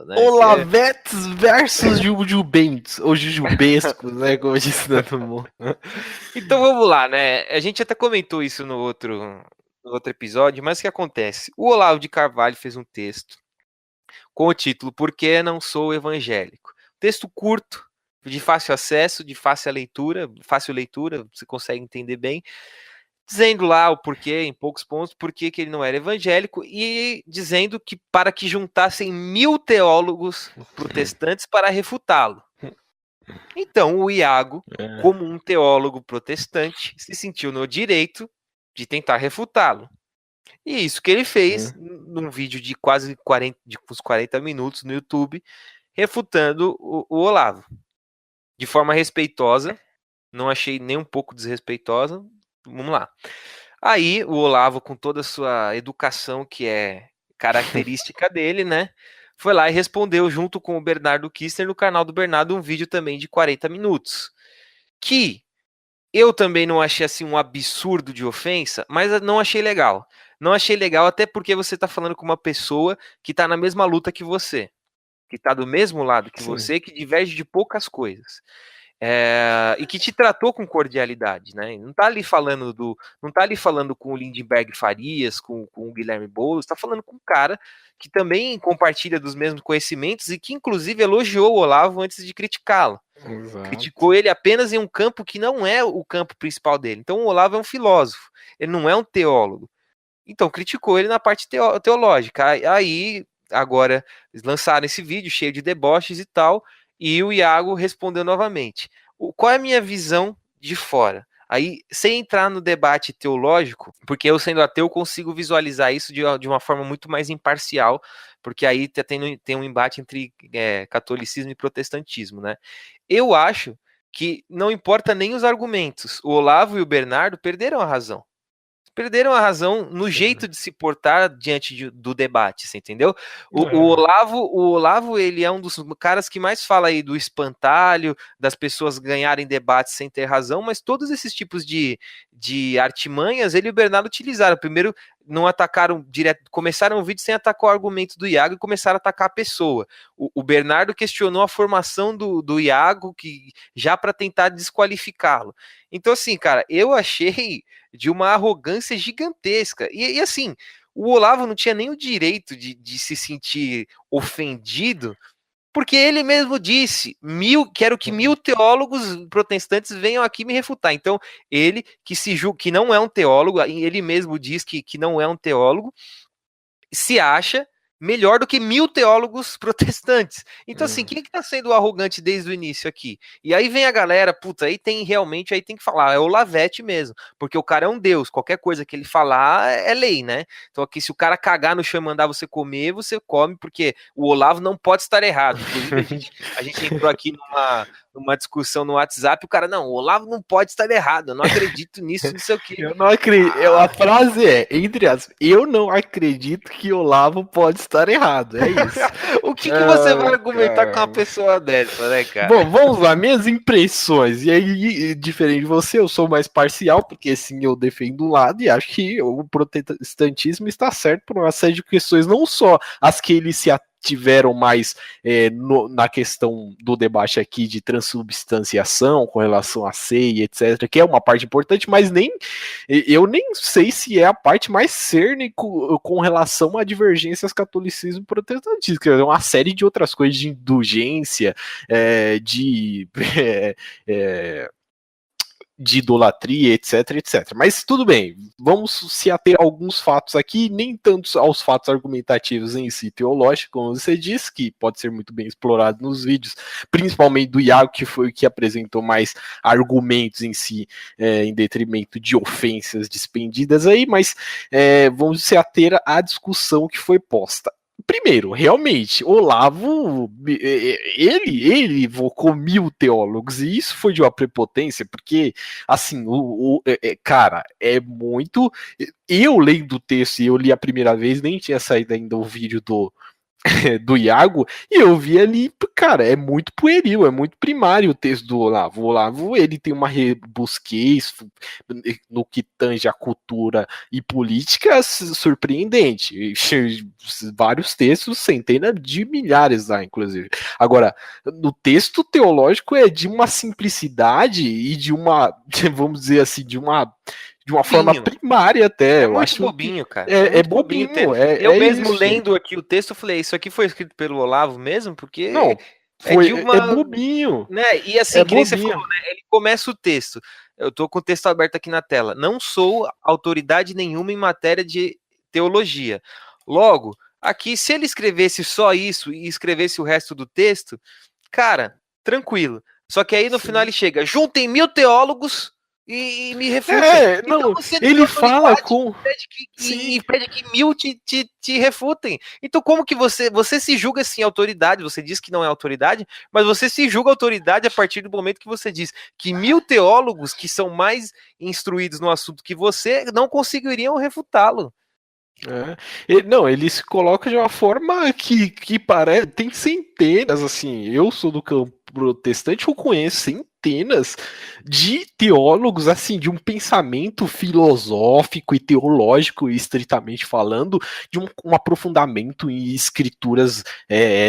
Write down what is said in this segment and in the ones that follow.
né? Olavetes versus Jujubentos, ou Jujubescos, né? Como disse todo mundo. Então vamos lá, né? A gente até comentou isso no outro episódio, mas o que acontece? O Olavo de Carvalho fez um texto com o título Por que não sou evangélico? Texto curto, de fácil acesso, de fácil leitura, você consegue entender bem, dizendo lá o porquê, em poucos pontos, porquê que ele não era evangélico e dizendo que para que juntassem 1000 teólogos protestantes para refutá-lo. Então o Iago, como um teólogo protestante, se sentiu no direito de tentar refutá-lo. E isso que ele fez num vídeo de quase 40 minutos no YouTube, refutando o Olavo. De forma respeitosa, não achei nem um pouco desrespeitosa. Vamos lá. Aí o Olavo, com toda a sua educação, que é característica dele, né? Foi lá e respondeu junto com o Bernardo Kister no canal do Bernardo um vídeo também de 40 minutos. Que eu também não achei assim um absurdo de ofensa, mas não achei legal. Não achei legal até porque você está falando com uma pessoa que está na mesma luta que você, que está do mesmo lado que você, que diverge de poucas coisas. E que te tratou com cordialidade, né? Não tá ali falando não tá ali falando com o Lindenberg Farias, com o Guilherme Boulos, tá falando com um cara que também compartilha dos mesmos conhecimentos e que inclusive elogiou o Olavo antes de criticá-lo. Criticou ele apenas em um campo que não é o campo principal dele. Então o Olavo é um filósofo, ele não é um teólogo. Então criticou ele na parte teológica. Aí agora eles lançaram esse vídeo cheio de deboches e tal, e o Iago respondeu novamente. Qual é a minha visão de fora? Aí, sem entrar no debate teológico, porque eu sendo ateu consigo visualizar isso de uma forma muito mais imparcial, porque aí tem um embate entre catolicismo e protestantismo, né? Eu acho que não importa nem os argumentos. O Olavo e o Bernardo perderam a razão. Perderam a razão no jeito de se portar diante do debate, você entendeu? O Olavo, ele é um dos caras que mais fala aí do espantalho, das pessoas ganharem debates sem ter razão, mas todos esses tipos de artimanhas, ele e o Bernardo utilizaram. Primeiro, não atacaram direto, começaram o vídeo sem atacar o argumento do Iago e começaram a atacar a pessoa. O Bernardo questionou a formação do Iago, que já para tentar desqualificá-lo. Então, assim, cara, eu achei de uma arrogância gigantesca. E assim, o Olavo não tinha nem o direito de se sentir ofendido, porque ele mesmo disse: quero que 1000 teólogos protestantes venham aqui me refutar. Então, ele que se julga que não é um teólogo, ele mesmo diz que não é um teólogo, se acha melhor do que 1000 teólogos protestantes. Então, assim, quem é que tá sendo arrogante desde o início aqui? E aí vem a galera, puta, aí tem que falar, é o Lavete mesmo, porque o cara é um deus, qualquer coisa que ele falar é lei, né? Então aqui, se o cara cagar no chão e mandar você comer, você come, porque o Olavo não pode estar errado. Inclusive, a gente entrou aqui numa discussão no WhatsApp, o cara, não, o Olavo não pode estar errado, eu não acredito nisso, não sei o quê. Eu não acredito. A frase é, entre aspas, eu não acredito que Olavo pode estar errado. É isso. O que você vai argumentar com uma pessoa dessa, né, cara? Bom, vamos lá, minhas impressões. E aí, diferente de você, eu sou mais parcial, porque sim, eu defendo um lado e acho que o protestantismo está certo por uma série de questões, não só as que ele se tiveram mais na questão do debate aqui de transubstanciação com relação à ceia, etc., que é uma parte importante, mas eu nem sei se é a parte mais cerne com relação a divergências catolicismo e protestantismo, que é uma série de outras coisas de indulgência, de idolatria, etc, etc. Mas tudo bem, vamos se ater a alguns fatos aqui, nem tanto aos fatos argumentativos em si teológicos, como você disse, que pode ser muito bem explorado nos vídeos, principalmente do Iago, que foi o que apresentou mais argumentos em si, em detrimento de ofensas despendidas aí, mas vamos se ater à discussão que foi posta. Primeiro, realmente, Olavo, ele evocou 1000 teólogos, e isso foi de uma prepotência, porque, assim, cara, é muito... Eu lendo o texto, e eu li a primeira vez, nem tinha saído ainda o vídeo do Iago, e eu vi ali, cara, é muito pueril, é muito primário o texto do Olavo. O Olavo, ele tem uma rebusquez no que tange a cultura e política surpreendente. Vários textos, centenas de milhares lá, inclusive. Agora, no texto teológico é de uma simplicidade e de uma, vamos dizer assim, de uma forma primária até. É muito bobinho, cara. É bobinho. Eu mesmo isso. Lendo aqui o texto, eu falei, isso aqui foi escrito pelo Olavo mesmo? Porque não, é bobinho. Né? E assim, que nem você falou, né? Ele começa o texto. Eu tô com o texto aberto aqui na tela. Não sou autoridade nenhuma em matéria de teologia. Logo, aqui, se ele escrevesse só isso e escrevesse o resto do texto, cara, tranquilo. Só que aí no final ele chega, juntem 1000 teólogos e me refutem. Então não, ele fala com... E pede que 1000 te refutem. Então como que você se julga assim autoridade? Você diz que não é autoridade, mas você se julga autoridade a partir do momento que você diz que 1000 teólogos que são mais instruídos no assunto que você não conseguiriam refutá-lo. Ele se coloca de uma forma que parece. Tem centenas, assim. Eu sou do campo protestante, eu conheço centenas de teólogos, assim, de um pensamento filosófico e teológico, estritamente falando, de um aprofundamento em escrituras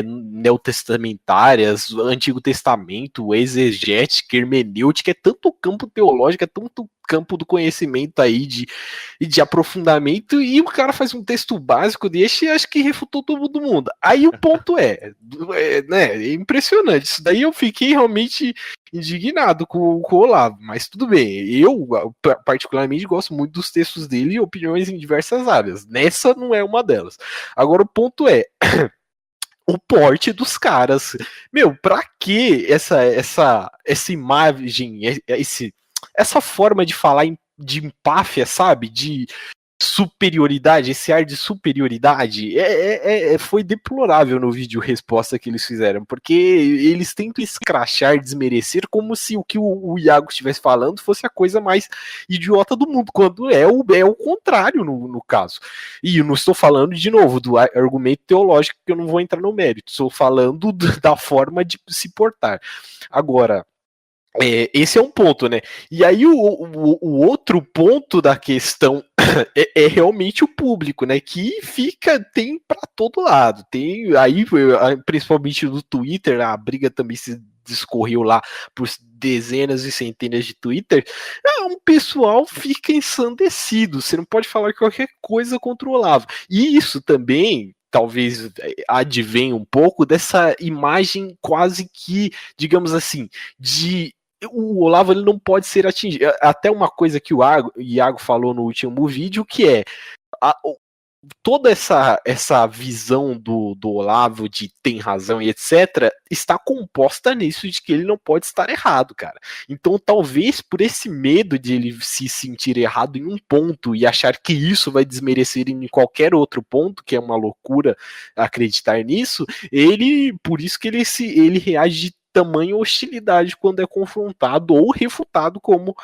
neotestamentárias, Antigo Testamento, exegética, hermenêutica, é tanto campo teológico, é tanto campo do conhecimento aí de aprofundamento, e o cara faz um texto básico desse e acho que refutou todo mundo. Aí o ponto né, é impressionante. Isso daí eu fiquei realmente indignado com o Olavo, mas tudo bem. Eu, particularmente, gosto muito dos textos dele e opiniões em diversas áreas. Nessa não é uma delas. Agora o ponto é o porte dos caras. Meu, pra que essa imagem, essa forma de falar de empáfia, sabe? De superioridade, esse ar de superioridade foi deplorável no vídeo resposta que eles fizeram, porque eles tentam escrachar, desmerecer, como se o que o Iago estivesse falando fosse a coisa mais idiota do mundo, quando é o contrário no caso. E eu não estou falando, de novo, do argumento teológico, que eu não vou entrar no mérito, estou falando da forma de se portar. Agora, esse é um ponto, né? E aí o outro ponto da questão é realmente o público, né? Que tem para todo lado. Tem aí, principalmente no Twitter, a briga também se discorreu lá por dezenas e centenas de Twitter. Um pessoal fica ensandecido. Você não pode falar qualquer coisa contra o Olavo. E isso também talvez advenha um pouco dessa imagem quase que, digamos assim, o Olavo ele não pode ser atingido. Até uma coisa que o Iago falou no último vídeo, que é toda essa visão do Olavo de tem razão e etc., está composta nisso de que ele não pode estar errado, cara. Então, talvez por esse medo de ele se sentir errado em um ponto e achar que isso vai desmerecer em qualquer outro ponto, que é uma loucura acreditar nisso, por isso que ele reage de tamanha hostilidade quando é confrontado ou refutado, como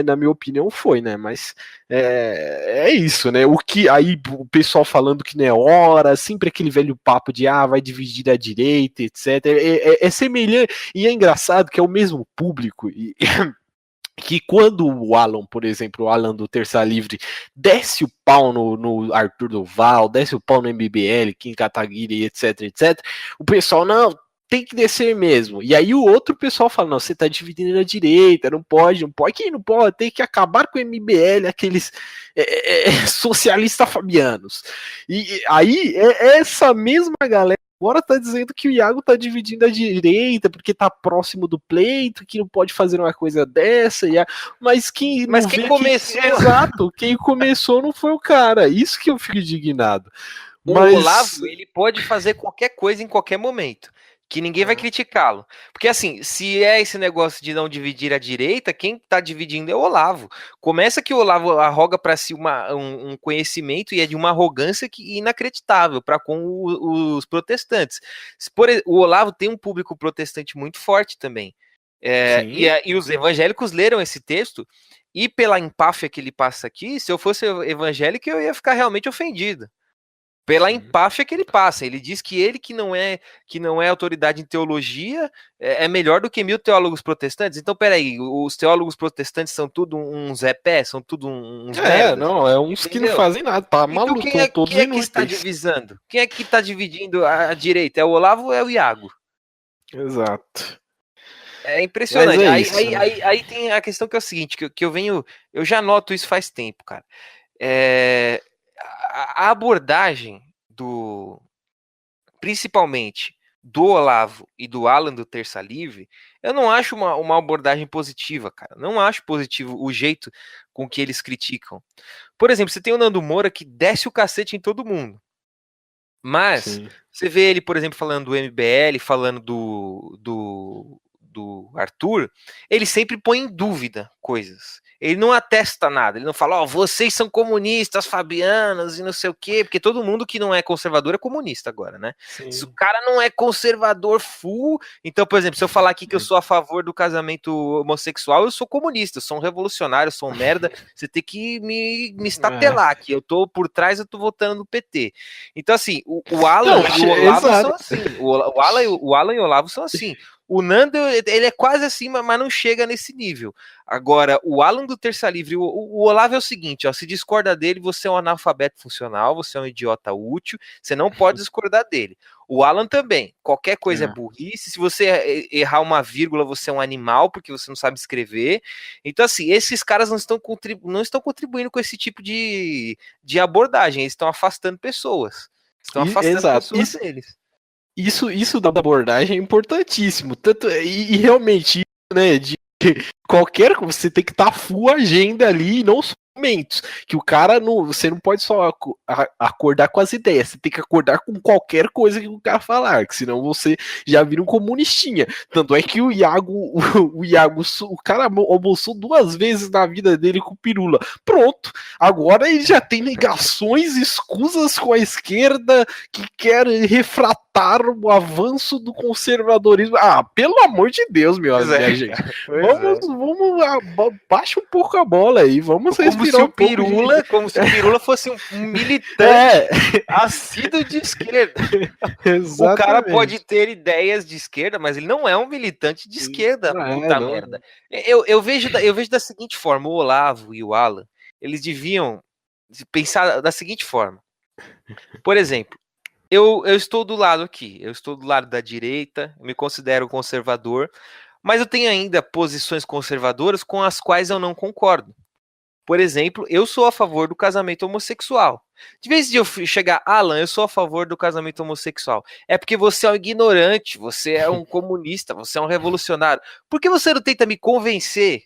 na minha opinião foi, né? Mas é isso, né? O que aí o pessoal falando que não é hora, sempre aquele velho papo de vai dividir a direita, etc. É semelhante, e é engraçado que é o mesmo público que quando o Alan, por exemplo, o Alan do Terça Livre, desce o pau no Arthur Duval, desce o pau no MBL, Kim Kataguiri, etc, o pessoal, não, tem que descer mesmo. E aí o outro pessoal fala, não, você tá dividindo a direita, não pode, quem não pode, tem que acabar com o MBL, aqueles socialistas fabianos. E aí essa mesma galera agora tá dizendo que o Iago tá dividindo a direita porque tá próximo do pleito, que não pode fazer uma coisa dessa, mas quem começou... Exato, quem começou não foi o cara. Isso que eu fico indignado. O Olavo, ele pode fazer qualquer coisa em qualquer momento, que ninguém vai criticá-lo. Porque assim, se é esse negócio de não dividir a direita, quem tá dividindo é o Olavo. Começa que o Olavo arroga para si um conhecimento e é de uma arrogância inacreditável para com os protestantes. O Olavo tem um público protestante muito forte também. E os evangélicos leram esse texto, e pela empáfia que ele passa aqui, se eu fosse evangélico, eu ia ficar realmente ofendido. pela Sim. empáfia que ele passa. Ele diz que ele que não é autoridade em teologia é melhor do que 1000 teólogos protestantes. Então, peraí, os teólogos protestantes são tudo uns Zé Pé, são tudo uns merdas, Não, é uns que não entendeu? fazem nada, tá Então maluco, estão todos quem é que está inúteis. divisando? Quem é que está dividindo a direita? É o Olavo ou é o Iago? Exato. É Mas impressionante. é Aí, isso, aí, né? aí, aí tem a questão que é o seguinte, que eu já noto isso faz tempo, cara. É, a abordagem principalmente do Olavo e do Alan do Terça Livre, eu não acho uma abordagem positiva, cara. Não acho positivo o jeito com que eles criticam. Por exemplo, você tem o Nando Moura que desce o cacete em todo mundo. Mas Sim. você vê ele, por exemplo, falando do MBL, falando do Arthur, ele sempre põe em dúvida coisas. Ele não atesta nada, ele não fala, ó, vocês são comunistas, fabianos e não sei o quê, porque todo mundo que não é conservador é comunista agora, né? Se o Sim. cara não é conservador full, então, por exemplo, se eu falar aqui que eu sou a favor do casamento homossexual, eu sou comunista, eu sou um revolucionário, eu sou um merda, você tem que me estatelar aqui, eu tô por trás, eu tô votando no PT. Então, assim, o Alan Não, e o Olavo exato. são assim, o Alan e o Olavo são assim. O Nando, ele é quase assim, mas não chega nesse nível. Agora, o Alan do Terça Livre, o Olavo é o seguinte, ó, se discorda dele, você é um analfabeto funcional, você é um idiota útil, você não pode discordar dele. O Alan também, qualquer coisa é burrice, se você errar uma vírgula, você é um animal, porque você não sabe escrever. Então, assim, esses caras não estão contribuindo com esse tipo de abordagem, eles estão afastando pessoas. Estão afastando Exato. pessoas deles. Isso da abordagem é importantíssimo. Tanto, e realmente, né, de qualquer coisa, você tem que estar full agenda ali, e não só momentos. Que o cara não. Você não pode só acordar com as ideias, você tem que acordar com qualquer coisa que o cara falar, que senão você já vira um comunistinha. Tanto é que o Iago, o cara almoçou 2 vezes na vida dele com o Pirula. Pronto. Agora ele já tem negações, escusas com a esquerda que quer refratar o avanço do conservadorismo. Ah, pelo amor de Deus, minha gente. Baixa um pouco a bola aí, vamos respirar um pouco como se o Pirula fosse um militante assíduo de esquerda. O cara pode ter ideias de esquerda, mas ele não é um militante de esquerda, puta merda. Eu vejo da seguinte forma, o Olavo e o Alan, eles deviam pensar da seguinte forma. Por exemplo, eu estou do lado aqui, eu estou do lado da direita, eu me considero conservador, mas eu tenho ainda posições conservadoras com as quais eu não concordo. Por exemplo, eu sou a favor do casamento homossexual. De vez em eu chegar, Alan, eu sou a favor do casamento homossexual. É porque você é um ignorante, você é um comunista, você é um revolucionário. Por que você não tenta me convencer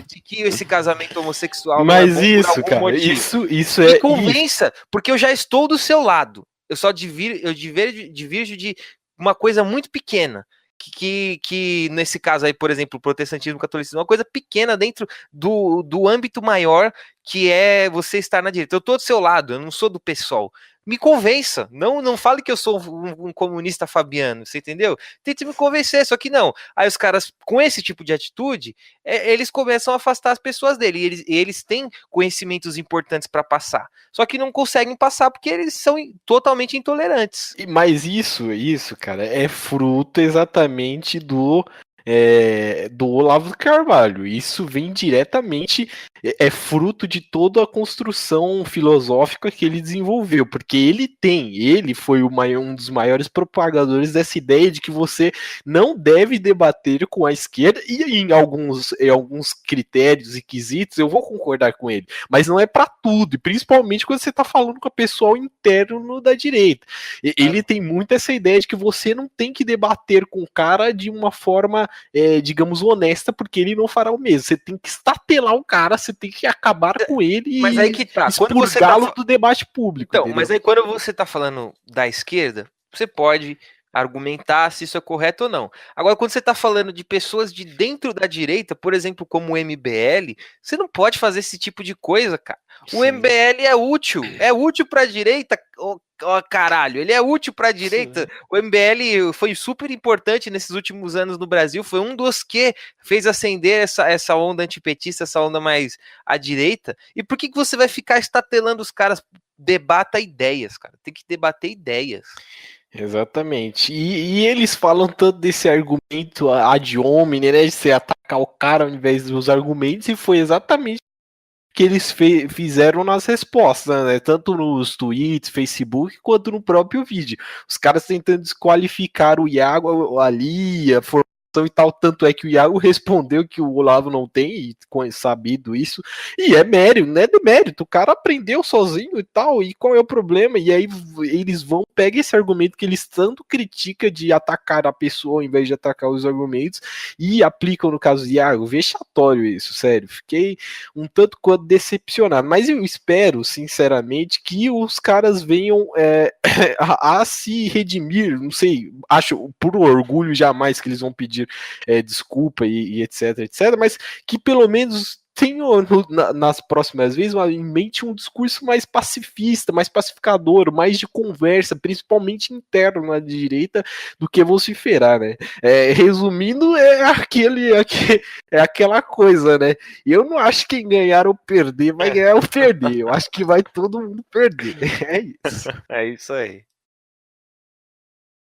de que esse casamento homossexual não é Mas bom por isso, algum cara, motivo? isso Me é. convença, porque eu já estou do seu lado. Eu só divirjo de uma coisa muito pequena. Que nesse caso aí, por exemplo, o protestantismo, o catolicismo, é uma coisa pequena dentro do âmbito maior que é você estar na direita. Eu estou do seu lado, eu não sou do PSOL. Me convença, não fale que eu sou um comunista fabiano, você entendeu? Tente me convencer, só que não. Aí os caras, com esse tipo de atitude, eles começam a afastar as pessoas dele, e eles têm conhecimentos importantes para passar, só que não conseguem passar porque eles são totalmente intolerantes. Mas isso, cara, é fruto exatamente do Olavo de Carvalho. Isso vem diretamente, é fruto de toda a construção filosófica que ele desenvolveu, porque ele foi um dos maiores propagadores dessa ideia de que você não deve debater com a esquerda, e em alguns critérios e quesitos eu vou concordar com ele, mas não é para tudo, e principalmente quando você está falando com o pessoal interno da direita. Ele tem muito essa ideia de que você não tem que debater com o cara de uma forma, digamos, honesta, porque ele não fará o mesmo. Você tem que estatelar o cara, você tem que acabar com ele mas aí que tá, expurgá-lo do debate público. Então, entendeu? mas aí quando você tá falando da esquerda, você pode argumentar se isso é correto ou não. Agora, quando você tá falando de pessoas de dentro da direita, por exemplo, como o MBL, você não pode fazer esse tipo de coisa, cara. O Sim. MBL é útil pra direita, caralho, ele é útil pra direita. Sim. O MBL foi super importante nesses últimos anos no Brasil, foi um dos que fez acender essa onda antipetista, essa onda mais à direita. E por que você vai ficar estatelando os caras debata ideias, cara. Tem que debater ideias. Exatamente. E eles falam tanto desse argumento ad hominem, né? De você atacar o cara ao invés dos argumentos, e foi exatamente que eles fizeram nas respostas, né? Tanto nos tweets, Facebook, quanto no próprio vídeo. Os caras tentando desqualificar o Iago ali, a formação e tal. Tanto é que o Iago respondeu que o Olavo não tem sabido isso. E é mérito, não é de mérito. O cara aprendeu sozinho e tal. E qual é o problema? E aí eles vão, pega esse argumento que eles tanto criticam de atacar a pessoa ao invés de atacar os argumentos e aplicam no caso do Iago. Vexatório isso, sério. Fiquei um tanto quanto decepcionado. Mas eu espero, sinceramente, que os caras venham a se redimir. Não sei, acho por orgulho jamais que eles vão pedir desculpa e etc, etc. Mas que pelo menos tenham nas próximas vezes em mente um discurso mais pacifista, mais pacificador, mais de conversa, principalmente interno na direita, do que vociferar, né? Resumindo, é aquela coisa, né? Eu não acho que quem ganhar ou perder vai ganhar ou perder. Eu acho que vai todo mundo perder. É isso. É isso aí.